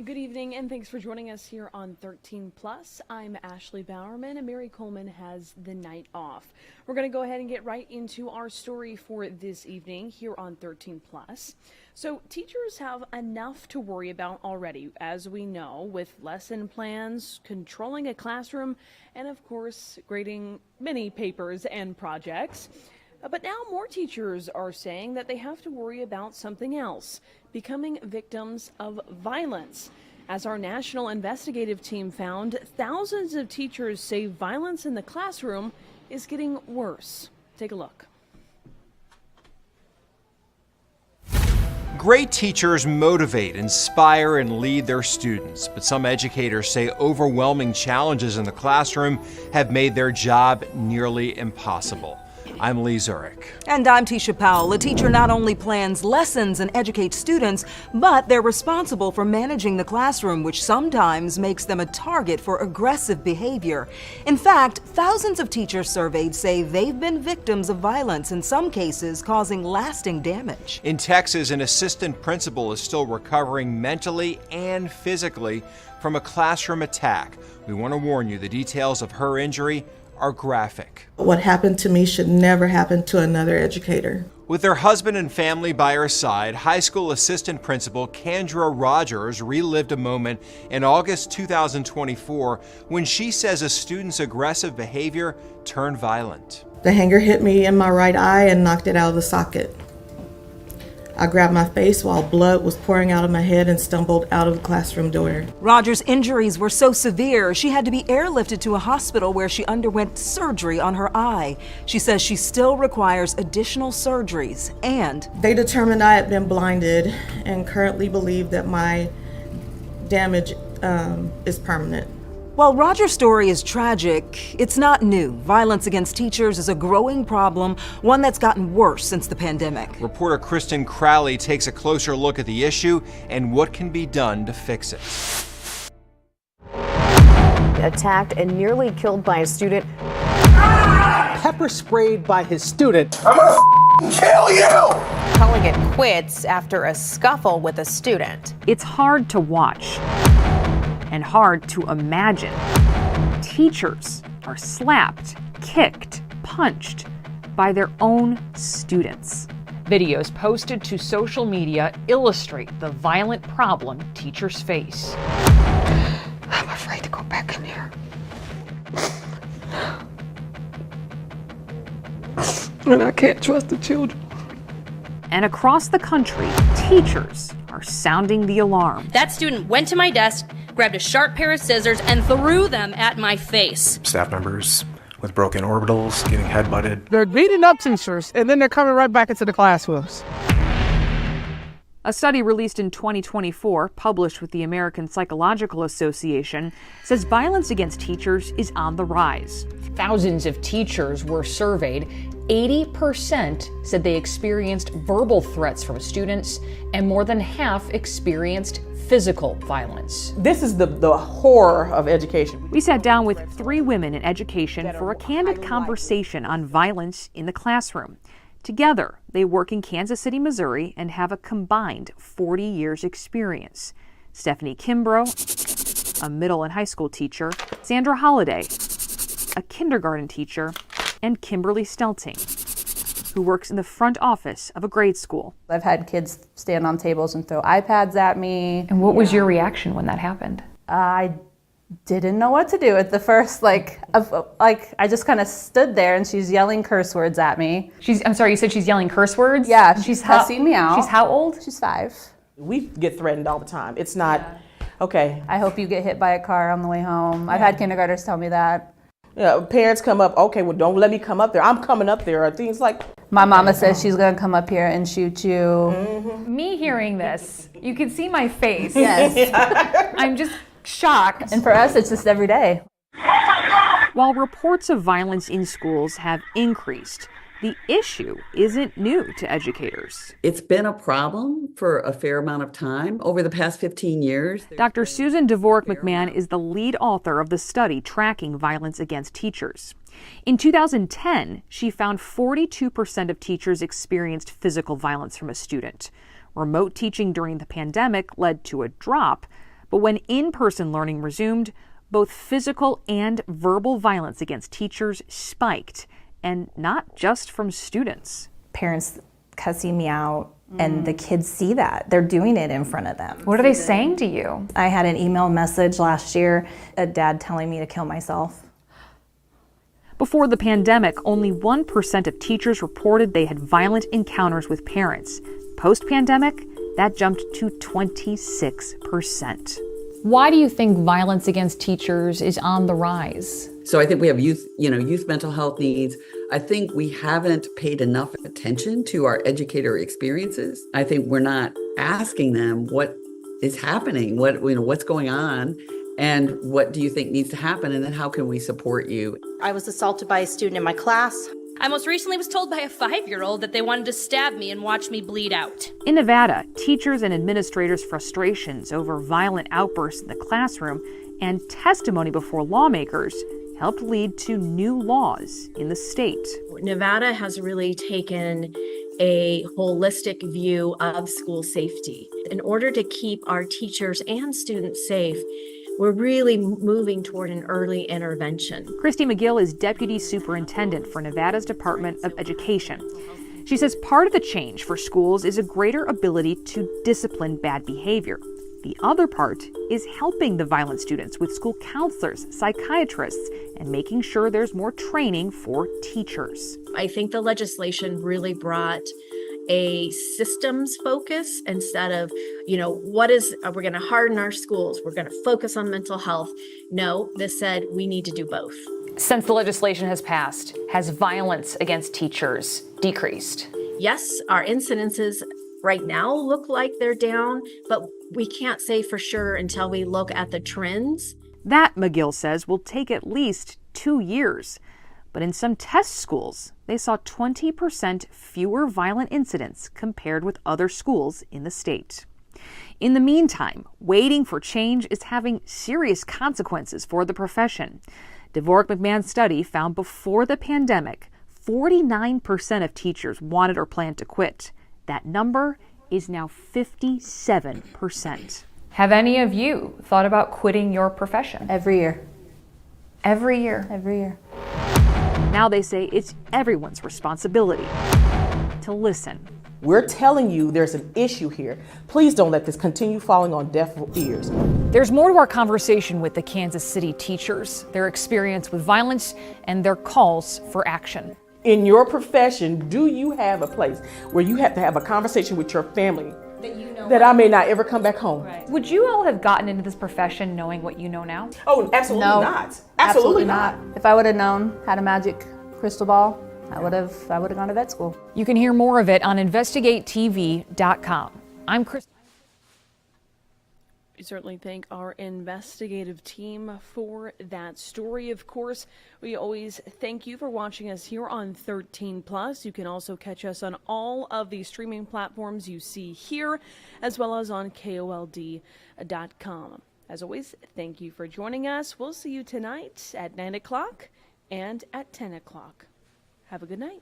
Good evening, and thanks for joining us here on 13 Plus. I'm Ashley Bowerman, and Mary Coleman has the night off. We're going to go ahead and get right into our story for this evening here on 13 Plus. So teachers have enough to worry about already, as we know, with lesson plans, controlling a classroom, and of course, grading many papers and projects. But now more teachers are saying that they have to worry about something else, becoming victims of violence. As our national investigative team found, thousands of teachers say violence in the classroom is getting worse. Take a look. Great teachers motivate, inspire, and lead their students, but some educators say overwhelming challenges in the classroom have made their job nearly impossible. I'm Lee Zurich. And I'm Tisha Powell. A teacher not only plans lessons and educates students, but they're responsible for managing the classroom, which sometimes makes them a target for aggressive behavior. In fact, thousands of teachers surveyed say they've been victims of violence, in some cases causing lasting damage. In Texas, an assistant principal is still recovering mentally and physically from a classroom attack. We want to warn you, the details of her injury are graphic. What happened to me should never happen to another educator. With her husband and family by her side, high school assistant principal Kendra Rogers relived a moment in August 2024 when she says a student's aggressive behavior turned violent. The hanger hit me in my right eye and knocked it out of the socket. I grabbed my face while blood was pouring out of my head and stumbled out of the classroom door. Rogers' injuries were so severe, she had to be airlifted to a hospital where she underwent surgery on her eye. She says she still requires additional surgeries, and They determined I had been blinded and currently believe that my damage is permanent. while Rogers' story is tragic, it's not new. Violence against teachers is a growing problem, one that's gotten worse since the pandemic. Reporter Kristen Crowley takes a closer look at the issue and what can be done to fix it. Attacked and nearly killed by a student. Pepper sprayed by his student. I'm gonna kill you! Calling it quits after a scuffle with a student. It's hard to watch and hard to imagine. Teachers are slapped, kicked, punched by their own students. Videos posted to social media illustrate the violent problem teachers face. I'm afraid to go back in there. And I can't trust the children. And across the country, teachers are sounding the alarm. That student went to my desk, grabbed a sharp pair of scissors, and threw them at my face. Staff members with broken orbitals, getting headbutted. They're beating up teachers, and then they're coming right back into the classrooms. A study released in 2024, published with the American Psychological Association, says violence against teachers is on the rise. Thousands of teachers were surveyed. 80% said they experienced verbal threats from students, and more than half experienced physical violence. This is the horror of education. We sat down with 3 women in education for a candid conversation on violence in the classroom. Together, they work in Kansas City, Missouri, and have a combined 40 years experience. Stephanie Kimbrough, a middle and high school teacher, Sandra Holliday, a kindergarten teacher, and Kimberly Stelting, who works in the front office of a grade school. I've had kids stand on tables and throw iPads at me. And what was your reaction when that happened? I didn't know what to do at the first, I just kind of stood there and she's yelling curse words at me. I'm sorry, you said she's yelling curse words? Yeah, she's cussing me out. She's how old? She's 5. We get threatened all the time. It's not, okay. I hope you get hit by a car on the way home. I've had kindergartners tell me that. Yeah, parents come up, okay, well, don't let me come up there. I'm coming up there, or things like. My mama says she's gonna come up here and shoot you. Mm-hmm. Me hearing this, you can see my face. Yes. I'm just shocked. And for us, it's just every day. While reports of violence in schools have increased, the issue isn't new to educators. It's been a problem for a fair amount of time over the past 15 years. Dr. Susan Dvorak McMahon is the lead author of the study tracking violence against teachers. In 2010, she found 42% of teachers experienced physical violence from a student. Remote teaching during the pandemic led to a drop, But when in-person learning resumed, both physical and verbal violence against teachers spiked, and not just from students. Parents cussing me out, and the kids see that. They're doing it in front of them. What are they saying to you? I had an email message last year, a dad telling me to kill myself. Before the pandemic, only 1% of teachers reported they had violent encounters with parents. Post-pandemic, that jumped to 26%. Why do you think violence against teachers is on the rise? So I think we have youth mental health needs. I think we haven't paid enough attention to our educator experiences. I think we're not asking them what is happening, what's going on, and what do you think needs to happen, and then how can we support you? I was assaulted by a student in my class. I most recently was told by a 5-year-old that they wanted to stab me and watch me bleed out. In Nevada, teachers and administrators' frustrations over violent outbursts in the classroom and testimony before lawmakers helped lead to new laws in the state. Nevada has really taken a holistic view of school safety. In order to keep our teachers and students safe, we're really moving toward an early intervention. Christy McGill is Deputy Superintendent for Nevada's Department of Education. She says part of the change for schools is a greater ability to discipline bad behavior. The other part is helping the violent students with school counselors, psychiatrists, and making sure there's more training for teachers. I think the legislation really brought a systems focus instead of, we're going to harden our schools, we're going to focus on mental health. No, this said we need to do both. Since the legislation has passed, has violence against teachers decreased? Yes, our incidences right now look like they're down, but we can't say for sure until we look at the trends. That, McGill says, will take at least 2 years. But in some test schools, they saw 20% fewer violent incidents compared with other schools in the state. In the meantime, waiting for change is having serious consequences for the profession. Dvorak McMahon's study found before the pandemic, 49% of teachers wanted or planned to quit. That number is now 57%. Have any of you thought about quitting your profession? Every year. Every year? Every year. Now they say it's everyone's responsibility to listen. We're telling you there's an issue here. Please don't let this continue falling on deaf ears. There's more to our conversation with the Kansas City teachers, their experience with violence, and their calls for action. In your profession, do you have a place where you have to have a conversation with your family that I may not ever come back home? Right. Would you all have gotten into this profession knowing what you know now? Oh, absolutely No, not. Absolutely not. If I would have known, had a magic crystal ball, I would have gone to vet school. You can hear more of it on investigatetv.com. I'm Chris. We certainly thank our investigative team for that story. Of course, we always thank you for watching us here on 13 Plus. You can also catch us on all of the streaming platforms you see here, as well as on KOLD.com. As always, thank you for joining us. We'll see you tonight at 9 o'clock and at 10 o'clock. Have a good night.